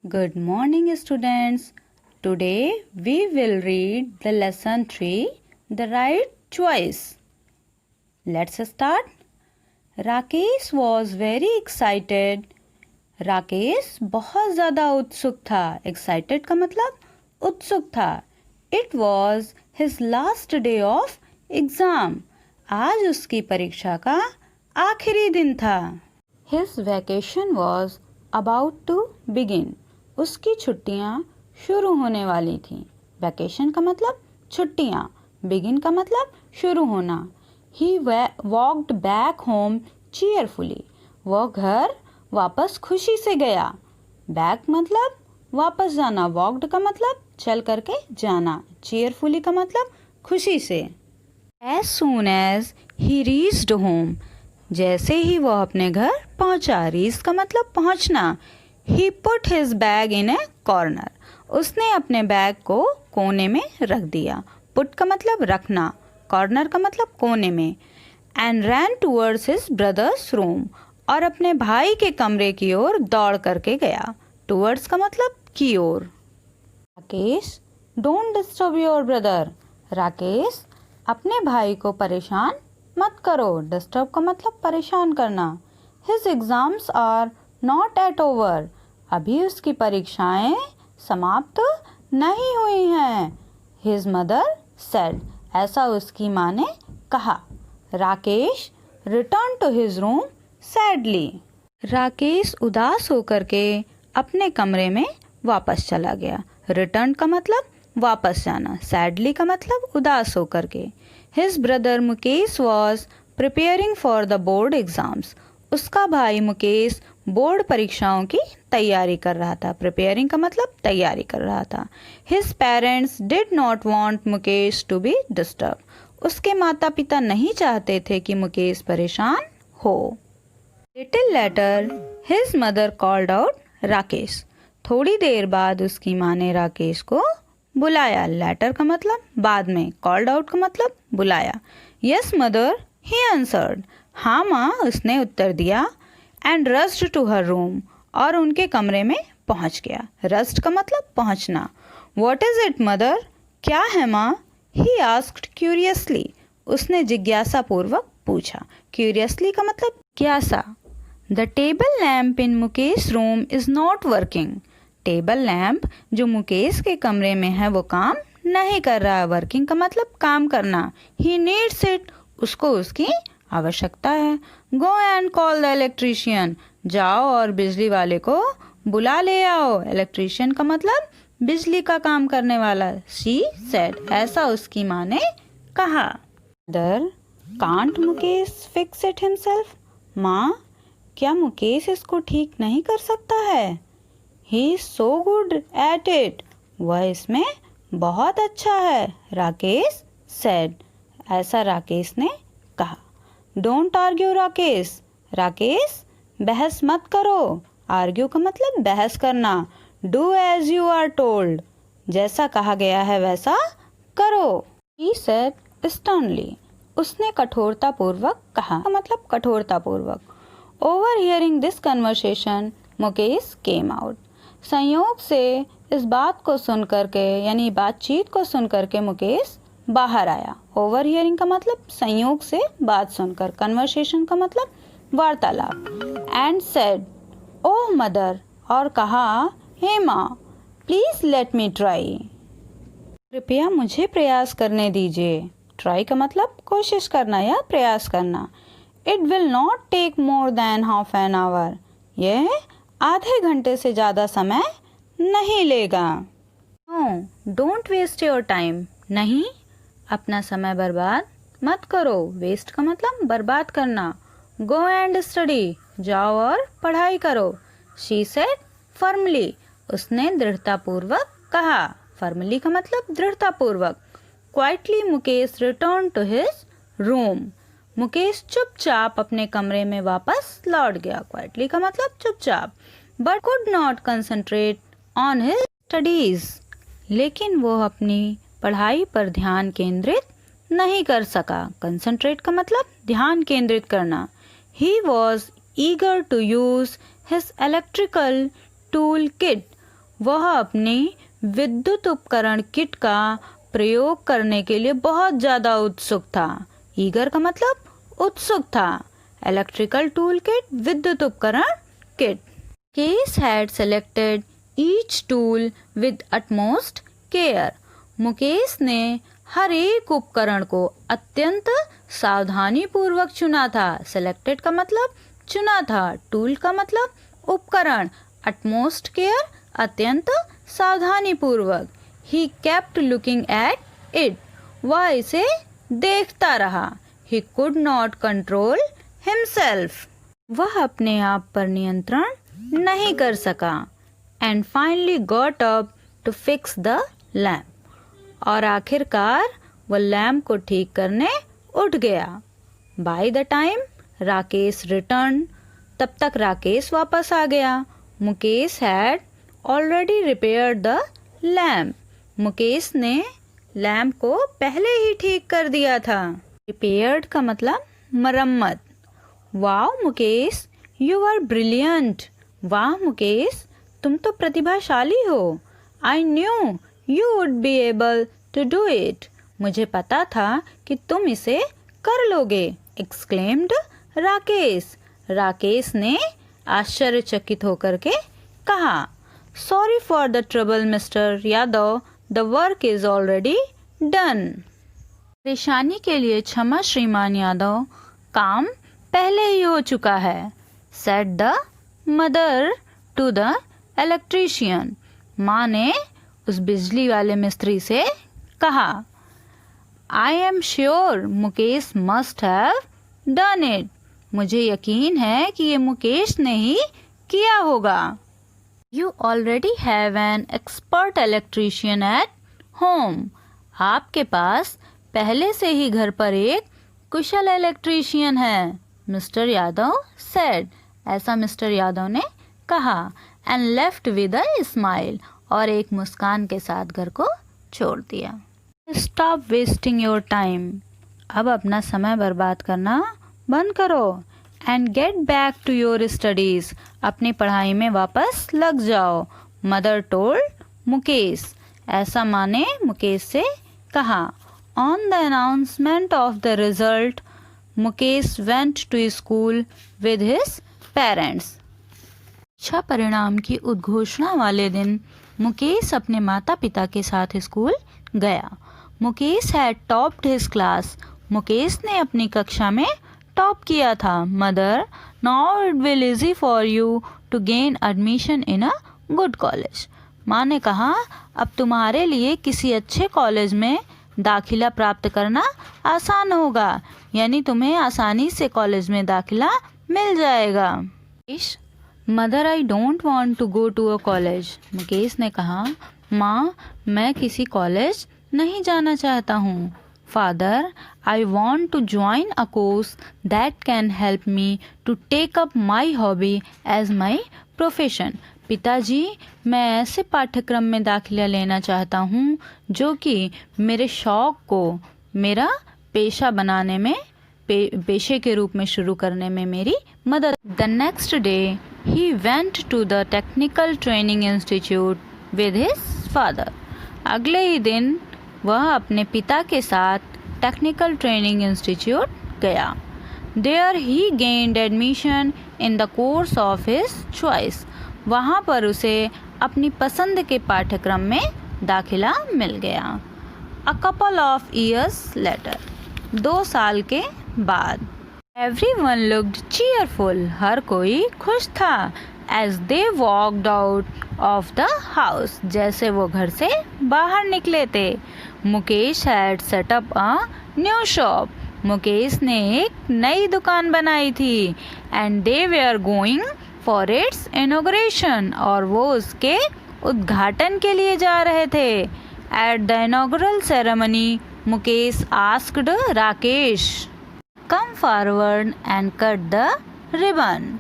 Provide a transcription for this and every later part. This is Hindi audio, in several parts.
Good morning, students. Today we will read the lesson 3, The Right Choice. Let's start. Rakesh was very excited. Rakesh बहुत ज़्यादा उत्सुक था. Excited का मतलब उत्सुक था. It was his last day of exam. आज उसकी परीक्षा का आखिरी दिन था. His vacation was about to begin. उसकी छुट्टियां शुरू होने वाली थीं. वैकेशन का मतलब छुट्टियां. बिगिन का मतलब शुरू होना. He walked back home cheerfully. वह घर वापस खुशी से गया. बैक मतलब वापस जाना. वॉक्ड का मतलब चल करके जाना. cheerfully का मतलब खुशी से. As soon as he reached home. जैसे ही वह अपने घर पहुंचा. reach का मतलब पहुंचना. He put his bag in a corner. उसने अपने बैग को कोने में रख दिया. Put का मतलब रखना. Corner का मतलब कोने में. And ran towards his brother's room. और अपने भाई के कमरे की ओर दौड़ करके गया. Towards का मतलब की ओर. Rakesh, don't disturb your brother. Rakesh, अपने भाई को परेशान मत करो. Disturb का मतलब परेशान करना. His exams are not at over. अभी उसकी परीक्षाएं समाप्त नहीं हुई हैं. His mother said. ऐसा उसकी माँ ने कहा. Rakesh returned to his room sadly. Rakesh उदास होकर के अपने कमरे में वापस चला गया. Return का मतलब वापस जाना. Sadly का मतलब उदास होकर के. His brother Mukesh was preparing for the board exams. उसका भाई मुकेश बोर्ड परीक्षाओं की तैयारी कर रहा था. प्रिपेयरिंग का मतलब तैयारी कर रहा था. His parents did not want Mukesh to be disturbed. उसके माता पिता नहीं चाहते थे कि मुकेश परेशान हो. Little later, his mother called out Rakesh. थोड़ी देर बाद उसकी माँ ने राकेश को बुलाया. Later का मतलब बाद में. Called out का मतलब बुलाया. Yes mother, he answered. हाँ माँ, उसने उत्तर दिया. And rushed to her room. और उनके कमरे में पहुंच गया. Rushed का मतलब पहुंचना. What is it mother? क्या है माँ? He asked curiously. उसने जिज्ञासा पूर्वक पूछा. Curiously का मतलब जिज्ञासा. The table lamp in Mukesh room is not working. Table lamp जो मुकेश के कमरे में है वो काम नहीं कर रहा. वर्किंग का मतलब काम करना. He needs it. उसको उसकी आवश्यकता है. Go and call the electrician. जाओ और बिजली वाले को बुला ले आओ. इलेक्ट्रीशियन का मतलब बिजली का काम करने वाला. She said. ऐसा उसकी माँ ने कहा. Mother, can't Mukesh fix it himself? माँ, क्या मुकेश इसको ठीक नहीं कर सकता है? He is so good at it. वह इसमें बहुत अच्छा है. राकेश said. ऐसा राकेश ने कहा. Don't argue Rakesh. राकेश, बहस मत करो. Argue का मतलब बहस करना. Do as you are told. जैसा कहा गया है वैसा करो. He said sternly. उसने कठोरता पूर्वक कहा. का मतलब कठोरता पूर्वक. Overhearing this conversation, Mukesh came out. संयोग से इस बात को सुन करके यानी बातचीत को सुन करके मुकेश बाहर आया. ओवर हियरिंग का मतलब संयोग से बात सुनकर. कन्वर्सेशन का मतलब वार्तालाप. And said. Oh mother. और कहा, हे माँ, प्लीज लेट मी ट्राई. कृपया मुझे प्रयास करने दीजिए. ट्राई का मतलब कोशिश करना या प्रयास करना. It will not take more than half an hour. यह आधे घंटे से ज़्यादा समय नहीं लेगा. No, don't waste your time. नहीं, अपना समय बर्बाद मत करो. वेस्ट का मतलब बर्बाद करना. Go and study. जाओ और पढ़ाई करो. She said firmly. उसने दृढ़तापूर्वक कहा. फर्मली का मतलब दृढ़तापूर्वक. Quietly Mukesh return to his room. Mukesh चुपचाप अपने कमरे में वापस लौट गया. क्वाइटली का मतलब चुपचाप. But could not concentrate on his studies. लेकिन वो अपनी पढ़ाई पर ध्यान केंद्रित नहीं कर सका. कंसंट्रेट का मतलब ध्यान केंद्रित करना. He was eager to use his electrical tool kit. वह अपनी विद्युत उपकरण किट का प्रयोग करने के लिए बहुत ज़्यादा उत्सुक था। ईगर का मतलब उत्सुक था। इलेक्ट्रिकल टूल किट, विद्युत उपकरण kit. Case had selected each tool with utmost care. Mukesh ने हर एक उपकरण को अत्यंत सावधानी पूर्वक चुना था। सेलेक्टेड का मतलब चुना था, टूल का मतलब उपकरण, अटमोस्ट केयर अत्यंत सावधानी पूर्वक। He kept looking at it, वह इसे देखता रहा। He could not control himself, वह अपने आप पर नियंत्रण नहीं कर सका। And finally got up to fix the lamp, और आखिरकार वह लैम्प को ठीक करने उठ गया। By the time Rakesh return, तब तक राकेश वापस आ गया। Mukesh had already repaired the lamp, Mukesh ने लैम्प को पहले ही ठीक कर दिया था। रिपेयर्ड का मतलब मरम्मत। वाह मुकेश, यू आर ब्रिलियंट, वाह मुकेश तुम तो प्रतिभाशाली हो। I knew you would be able to do it, मुझे पता था कि तुम इसे कर लोगे। एक्सक्लेम्ड राकेश, राकेश ने आश्चर्यचकित होकर के कहा। Sorry for the trouble mister Yadav, the work is already done. परेशानी के लिए क्षमा श्रीमान यादव, काम पहले ही हो चुका है। Said the mother to the electrician, माँ ने उस बिजली वाले मिस्त्री से कहा। I am sure Mukesh must have done it, मुझे यकीन है कि ये मुकेश ने ही किया होगा। You already have an expert electrician at home, आपके पास पहले से ही घर पर एक कुशल इलेक्ट्रीशियन है। मिस्टर यादव सेड, ऐसा मिस्टर यादव ने कहा। And left with a smile, और एक मुस्कान के साथ घर को छोड़ दिया। स्टॉप वेस्टिंग योर टाइम, अब अपना समय बर्बाद करना बंद करो। And get back to your studies, अपनी पढ़ाई में वापस लग जाओ। मदर टोल्ड मुकेश, ऐसा माँ ने मुकेश से कहा। On the announcement of the result Mukesh went to school with his parents, अच्छा परिणाम की उद्घोषणा वाले दिन मुकेश अपने माता पिता के साथ स्कूल गया। Mukesh had topped his class, Mukesh ने अपनी कक्षा में टॉप किया था। Mother, now it will easy for you to gain admission in a good college, माँ ने कहा अब तुम्हारे लिए किसी अच्छे कॉलेज में दाखिला प्राप्त करना आसान होगा, यानी तुम्हें आसानी से कॉलेज में दाखिला मिल जाएगा। Mother, I don't want to go to a college, Mukesh ने कहा माँ मैं किसी कॉलेज नहीं जाना चाहता हूँ। Father, I want to join a course that can help me to take up my hobby as my profession, पिताजी मैं ऐसे पाठ्यक्रम में दाखिला लेना चाहता हूँ जो कि मेरे शौक़ को मेरा पेशा बनाने में, पेशे के रूप में शुरू करने में मेरी मदद। The next day he went to the technical training institute with his father, अगले ही दिन वह अपने पिता के साथ टेक्निकल ट्रेनिंग इंस्टीट्यूट गया। There he gained admission in the course of his choice, वहाँ पर उसे अपनी पसंद के पाठ्यक्रम में दाखिला मिल गया। A couple of years later, 2 साल के बाद। एवरीवन लुक्ड चीयरफुल, हर कोई खुश था। As they walked out of the house, जैसे वो घर से बाहर निकले थे। Mukesh had set up a new shop, Mukesh ने एक नई दुकान बनाई थी। And they were going for its inauguration, और वो उसके उद्घाटन के लिए जा रहे थे। At the inaugural ceremony Mukesh asked Rakesh, come forward and cut the ribbon.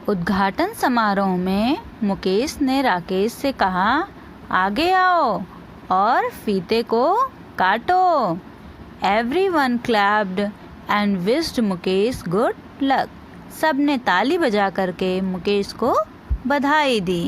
उद्घाटन समारोह में मुकेश ने राकेश से कहा आगे आओ और फीते को काटो। Everyone clapped and wished Mukesh good luck, सब ने ताली बजा करके मुकेश को बधाई दी।